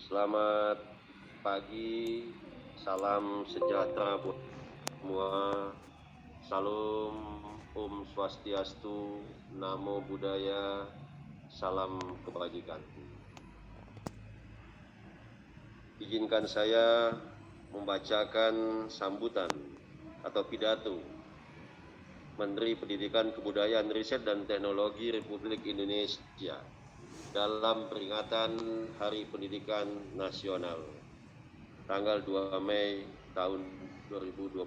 Selamat pagi, salam sejahtera buat semua. Salam Om Swastiastu, Namo Buddhaya, salam kebajikan. Izinkan saya membacakan sambutan atau pidato Menteri Pendidikan, Kebudayaan, Riset dan Teknologi Republik Indonesia dalam peringatan Hari Pendidikan Nasional tanggal 2 Mei tahun 2021.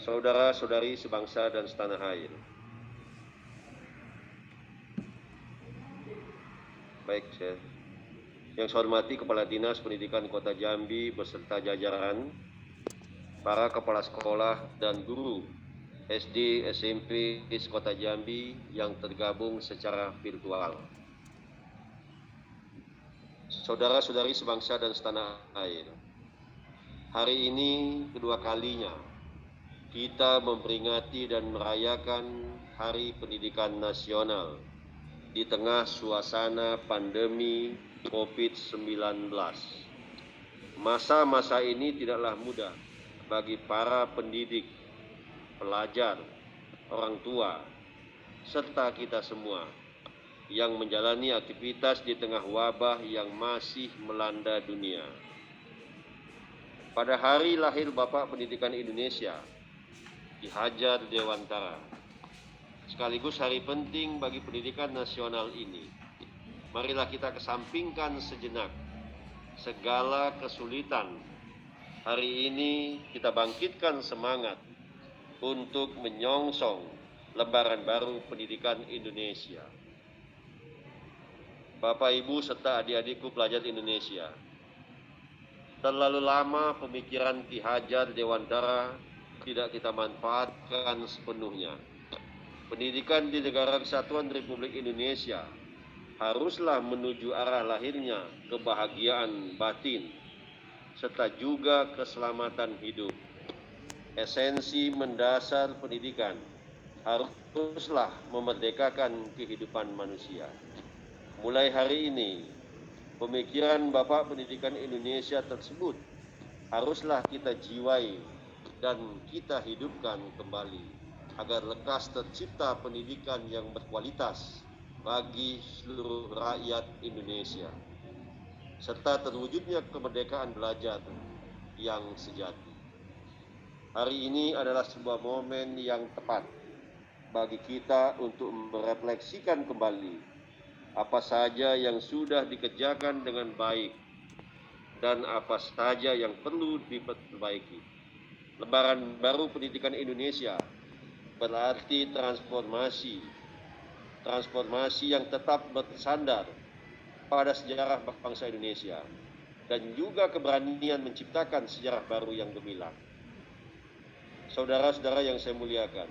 Saudara-saudari sebangsa dan setanah air. Baik, yang saya hormati Kepala Dinas Pendidikan Kota Jambi beserta jajaran, para kepala sekolah dan guru SD, SMP Kota Jambi yang tergabung secara virtual. Saudara-saudari sebangsa dan setanah air, hari ini kedua kalinya kita memperingati dan merayakan Hari Pendidikan Nasional di tengah suasana pandemi COVID-19. Masa-masa ini tidaklah mudah bagi para pendidik, pelajar, orang tua, serta kita semua yang menjalani aktivitas di tengah wabah yang masih melanda dunia. Pada hari lahir Bapak Pendidikan Indonesia, Ki Hajar Dewantara, sekaligus hari penting bagi pendidikan nasional ini, marilah kita kesampingkan sejenak segala kesulitan. Hari ini kita bangkitkan semangat untuk menyongsong lembaran baru pendidikan Indonesia. Bapak, Ibu, serta adik-adikku pelajar Indonesia, terlalu lama pemikiran Ki Hajar Dewantara tidak kita manfaatkan sepenuhnya. Pendidikan di Negara Kesatuan Republik Indonesia haruslah menuju arah lahirnya kebahagiaan batin serta juga keselamatan hidup. Esensi mendasar pendidikan haruslah memerdekakan kehidupan manusia. Mulai hari ini, pemikiran Bapak Pendidikan Indonesia tersebut haruslah kita jiwai dan kita hidupkan kembali agar lekas tercipta pendidikan yang berkualitas bagi seluruh rakyat Indonesia, serta terwujudnya kemerdekaan belajar yang sejati. Hari ini adalah sebuah momen yang tepat bagi kita untuk merefleksikan kembali apa saja yang sudah dikerjakan dengan baik dan apa saja yang perlu diperbaiki. Lembaran baru pendidikan Indonesia berarti transformasi yang tetap bersandar pada sejarah bangsa Indonesia dan juga keberanian menciptakan sejarah baru yang gemilang. Saudara-saudara yang saya muliakan,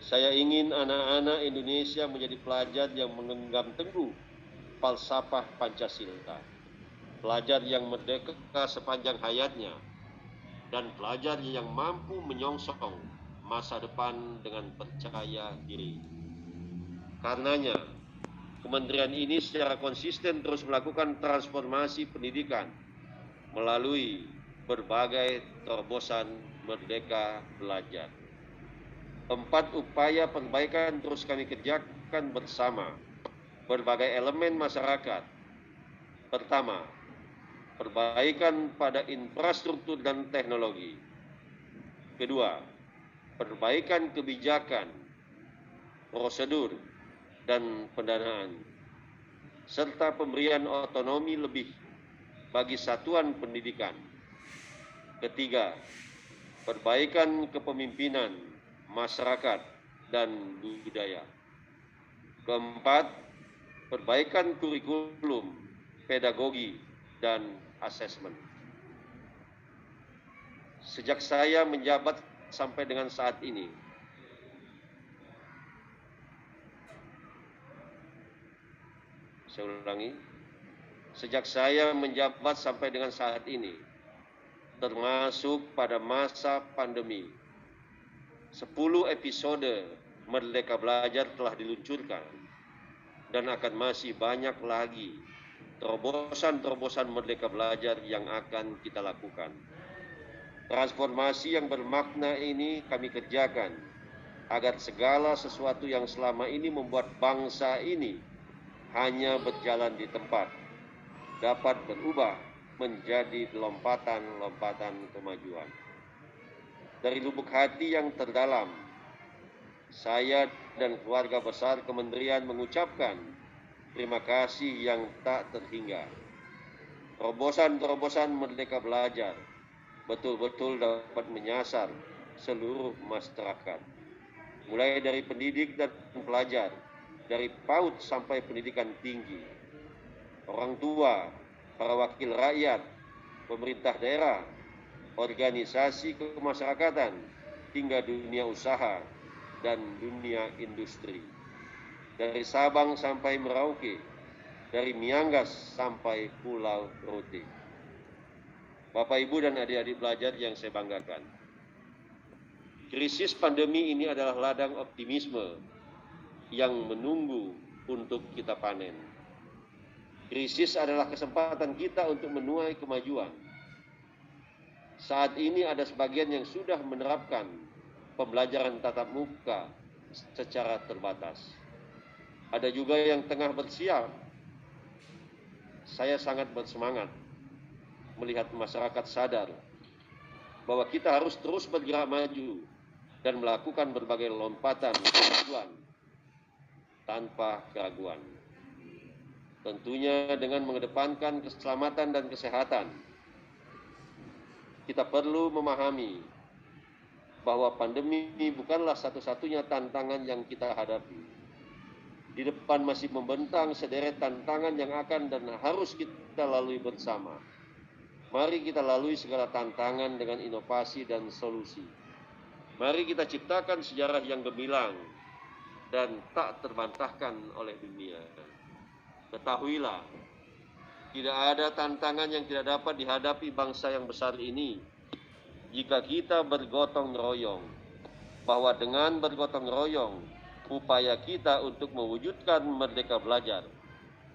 saya ingin anak-anak Indonesia menjadi pelajar yang menggenggam teguh falsafah Pancasila, pelajar yang merdeka sepanjang hayatnya, dan pelajar yang mampu menyongsong masa depan dengan percaya diri. Karenanya, Kementerian ini secara konsisten terus melakukan transformasi pendidikan melalui berbagai terobosan Merdeka Belajar. 4 upaya perbaikan terus kami kerjakan bersama berbagai elemen masyarakat. Pertama, perbaikan pada infrastruktur dan teknologi. Kedua, perbaikan kebijakan, prosedur, dan pendanaan, serta pemberian otonomi lebih bagi satuan pendidikan. Ketiga, perbaikan kepemimpinan, masyarakat, dan budaya. Keempat, perbaikan kurikulum, pedagogi, dan asesmen. Sejak saya menjabat sampai dengan saat ini, saya ulangi, sejak saya menjabat sampai dengan saat ini, termasuk pada masa pandemi, 10 episode Merdeka Belajar telah diluncurkan. dan akan masih banyak lagi terobosan-terobosan Merdeka Belajar yang akan kita lakukan. Transformasi yang bermakna ini kami kerjakan agar segala sesuatu yang selama ini membuat bangsa ini hanya berjalan di tempat dapat berubah menjadi lompatan-lompatan kemajuan. Dari lubuk hati yang terdalam, saya dan keluarga besar kementerian mengucapkan terima kasih yang tak terhingga. Terobosan-terobosan Merdeka Belajar betul-betul dapat menyasar seluruh masyarakat, mulai dari pendidik dan pelajar, dari PAUD sampai pendidikan tinggi, orang tua, para wakil rakyat, pemerintah daerah, organisasi kemasyarakatan, hingga dunia usaha dan dunia industri. Dari Sabang sampai Merauke, dari Miangas sampai Pulau Rote. Bapak, Ibu, dan adik-adik pelajar yang saya banggakan, krisis pandemi ini adalah ladang optimisme yang menunggu untuk kita panen. Krisis adalah kesempatan kita untuk menuai kemajuan. Saat ini ada sebagian yang sudah menerapkan pembelajaran tatap muka secara terbatas. Ada juga yang tengah bersiap. Saya sangat bersemangat melihat masyarakat sadar bahwa kita harus terus bergerak maju dan melakukan berbagai lompatan kemajuan tanpa keraguan. Tentunya dengan mengedepankan keselamatan dan kesehatan. Kita perlu memahami bahwa pandemi ini bukanlah satu-satunya tantangan yang kita hadapi. Di depan masih membentang sederet tantangan yang akan dan harus kita lalui bersama. Mari kita lalui segala tantangan dengan inovasi dan solusi. Mari kita ciptakan sejarah yang gemilang dan tak terbantahkan oleh dunia. Ketahuilah, tidak ada tantangan yang tidak dapat dihadapi bangsa yang besar ini jika kita bergotong royong. Bahwa dengan bergotong royong, upaya kita untuk mewujudkan Merdeka Belajar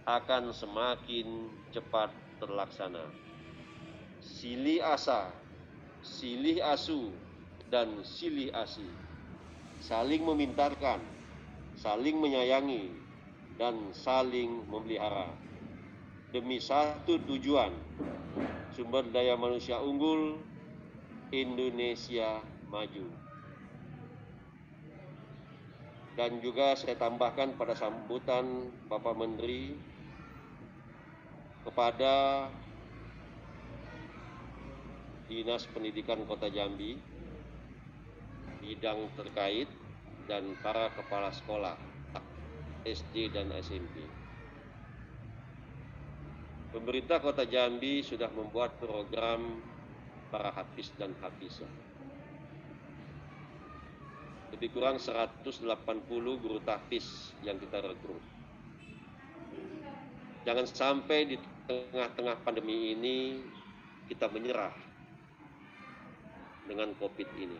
akan semakin cepat terlaksana. Silih asa, silih asu, dan silih asi. Saling memintarkan, saling menyayangi, dan saling memelihara. Demi satu tujuan, sumber daya manusia unggul, Indonesia maju. Dan juga saya tambahkan pada sambutan Bapak Menteri kepada Dinas Pendidikan Kota Jambi, bidang terkait, dan para kepala sekolah SD dan SMP. Pemerintah Kota Jambi sudah membuat program para hafiz dan hafizah. Lebih kurang 180 guru tahfiz yang kita rekrut. Jangan sampai di tengah-tengah pandemi ini kita menyerah dengan COVID ini,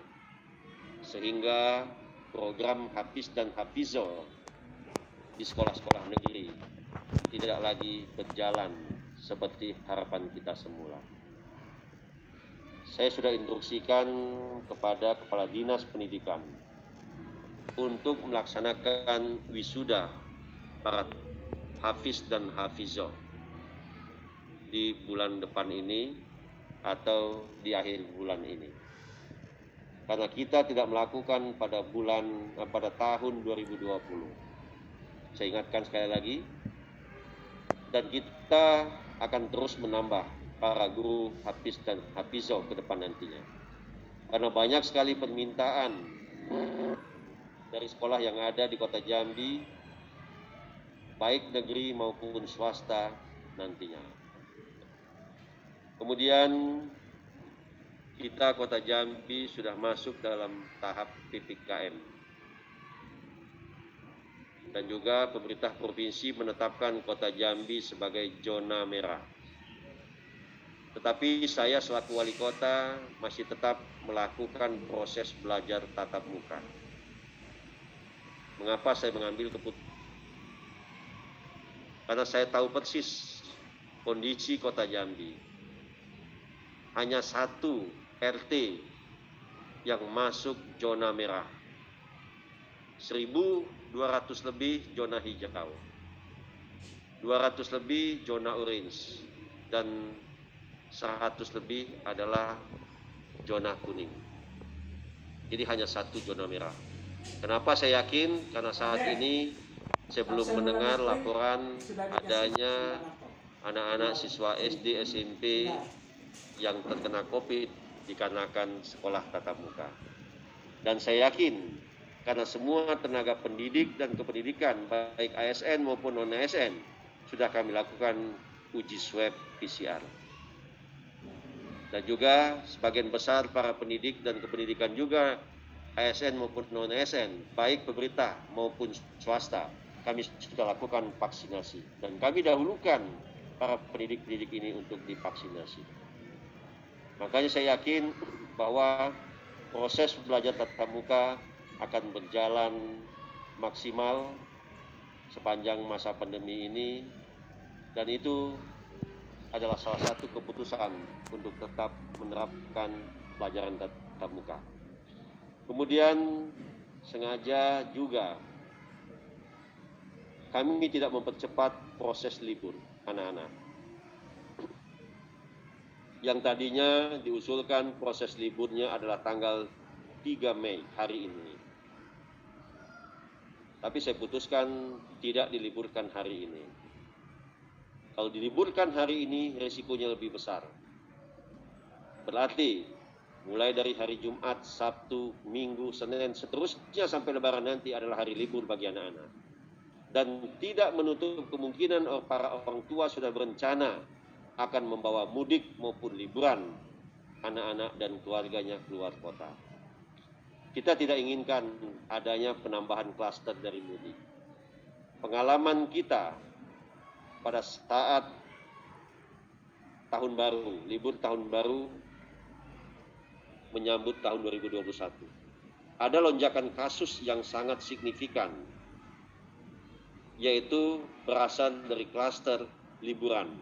sehingga program hafiz dan hafizah di sekolah-sekolah negeri tidak lagi berjalan seperti harapan kita semula. Saya sudah instruksikan kepada Kepala Dinas Pendidikan untuk melaksanakan wisuda para hafiz dan hafizah di bulan depan ini atau di akhir bulan ini. Karena kita tidak melakukan pada tahun 2020. Saya ingatkan sekali lagi, dan kita akan terus menambah para guru hafiz dan hafizah ke depan nantinya. Karena banyak sekali permintaan dari sekolah yang ada di Kota Jambi, baik negeri maupun swasta nantinya. Kemudian kita Kota Jambi sudah masuk dalam tahap PPKM. Dan juga pemerintah provinsi menetapkan Kota Jambi sebagai zona merah. Tetapi saya selaku wali kota masih tetap melakukan proses belajar tatap muka. Mengapa saya mengambil keputusan? karena saya tahu persis kondisi Kota Jambi. Hanya satu RT yang masuk zona merah, 1.200 lebih zona hijau, 200 lebih zona orange, dan 100 lebih adalah zona kuning. Jadi hanya satu zona merah. Kenapa saya yakin? Karena saat ini saya belum mendengar laporan adanya anak-anak siswa SD, SMP yang terkena COVID dikarenakan sekolah tatap muka. Dan saya yakin karena semua tenaga pendidik dan kependidikan baik ASN maupun non-ASN sudah kami lakukan uji swab PCR. Dan juga sebagian besar para pendidik dan kependidikan juga ASN maupun non-ASN, baik pemerintah maupun swasta, kami sudah lakukan vaksinasi. Dan kami dahulukan para pendidik-pendidik ini untuk divaksinasi. Makanya saya yakin bahwa proses belajar tatap muka akan berjalan maksimal sepanjang masa pandemi ini, dan itu adalah salah satu keputusan untuk tetap menerapkan pelajaran tatap muka. Kemudian sengaja juga kami tidak mempercepat proses libur anak-anak. Yang tadinya diusulkan proses liburnya adalah tanggal 3 Mei, hari ini. Tapi saya putuskan tidak diliburkan hari ini. Kalau diliburkan hari ini, resikonya lebih besar. Berarti mulai dari hari Jumat, Sabtu, Minggu, Senin, seterusnya sampai Lebaran nanti adalah hari libur bagi anak-anak. Dan tidak menutup kemungkinan para orang tua sudah berencana akan membawa mudik maupun liburan anak-anak dan keluarganya keluar kota. Kita tidak inginkan adanya penambahan klaster dari mudik. Pengalaman kita pada saat tahun baru, libur tahun baru menyambut tahun 2021, ada lonjakan kasus yang sangat signifikan, yaitu berasal dari klaster liburan.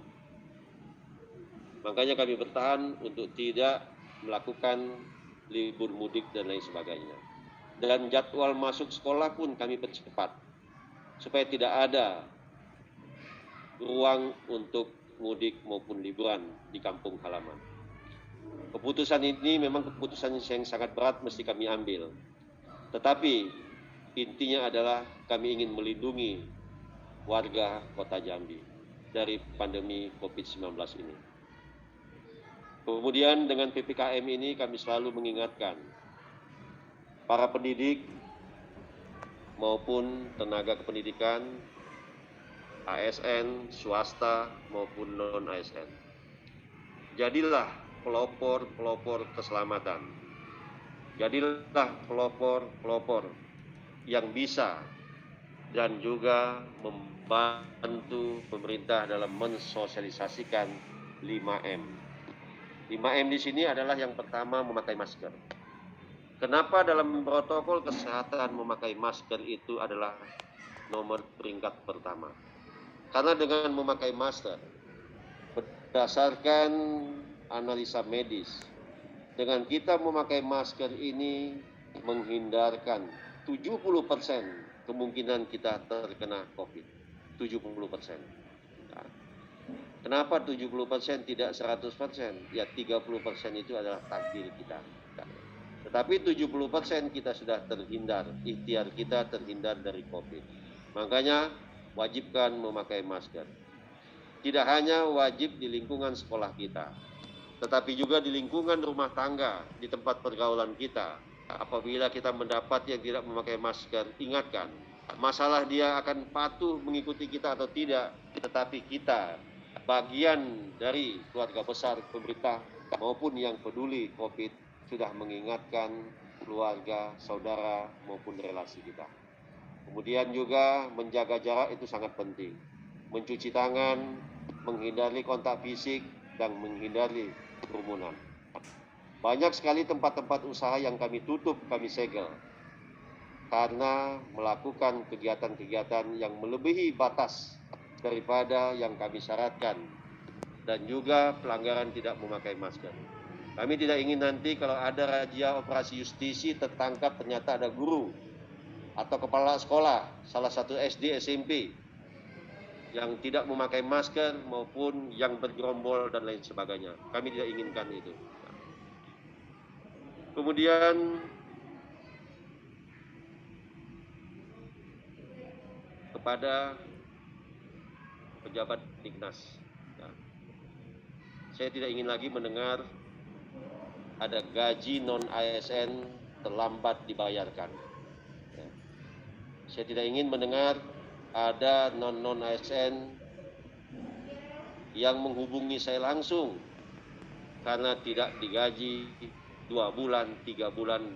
Makanya kami bertahan untuk tidak melakukan libur mudik dan lain sebagainya. Dan jadwal masuk sekolah pun kami percepat, supaya tidak ada ruang untuk mudik maupun liburan di kampung halaman. Keputusan ini memang keputusan yang sangat berat mesti kami ambil. Tetapi intinya adalah kami ingin melindungi warga Kota Jambi dari pandemi COVID-19 ini. Kemudian dengan PPKM ini kami selalu mengingatkan para pendidik maupun tenaga kependidikan, ASN, swasta maupun non-ASN. Jadilah pelopor-pelopor keselamatan. Jadilah pelopor-pelopor yang bisa dan juga membantu pemerintah dalam mensosialisasikan 5M. 5M di sini adalah yang pertama memakai masker. Kenapa dalam protokol kesehatan memakai masker itu adalah nomor peringkat pertama? Karena dengan memakai masker, berdasarkan analisa medis, dengan kita memakai masker ini menghindarkan 70% kemungkinan kita terkena COVID. 70%. Nah, kenapa 70% tidak 100%? Ya 30% itu adalah takdir kita. Tetapi 70% kita sudah terhindar, ikhtiar kita terhindar dari COVID. Makanya wajibkan memakai masker. Tidak hanya wajib di lingkungan sekolah kita, tetapi juga di lingkungan rumah tangga, di tempat pergaulan kita. Apabila kita mendapat yang tidak memakai masker, ingatkan, masalah dia akan patuh mengikuti kita atau tidak, tetapi kita bagian dari keluarga besar pemerintah maupun yang peduli COVID sudah mengingatkan keluarga, saudara maupun relasi kita. Kemudian juga menjaga jarak itu sangat penting. Mencuci tangan, menghindari kontak fisik, dan menghindari kerumunan. Banyak sekali tempat-tempat usaha yang kami tutup, kami segel, karena melakukan kegiatan-kegiatan yang melebihi batas daripada yang kami syaratkan, dan juga pelanggaran tidak memakai masker. Kami tidak ingin nanti kalau ada razia operasi justisi tertangkap ternyata ada guru atau kepala sekolah salah satu SD SMP yang tidak memakai masker maupun yang bergerombol dan lain sebagainya. Kami tidak inginkan itu. Kemudian kepada pejabat Dignas, saya tidak ingin lagi mendengar ada gaji non-ASN terlambat dibayarkan. Saya tidak ingin mendengar ada non-ASN yang menghubungi saya langsung karena tidak digaji 2 bulan, 3 bulan.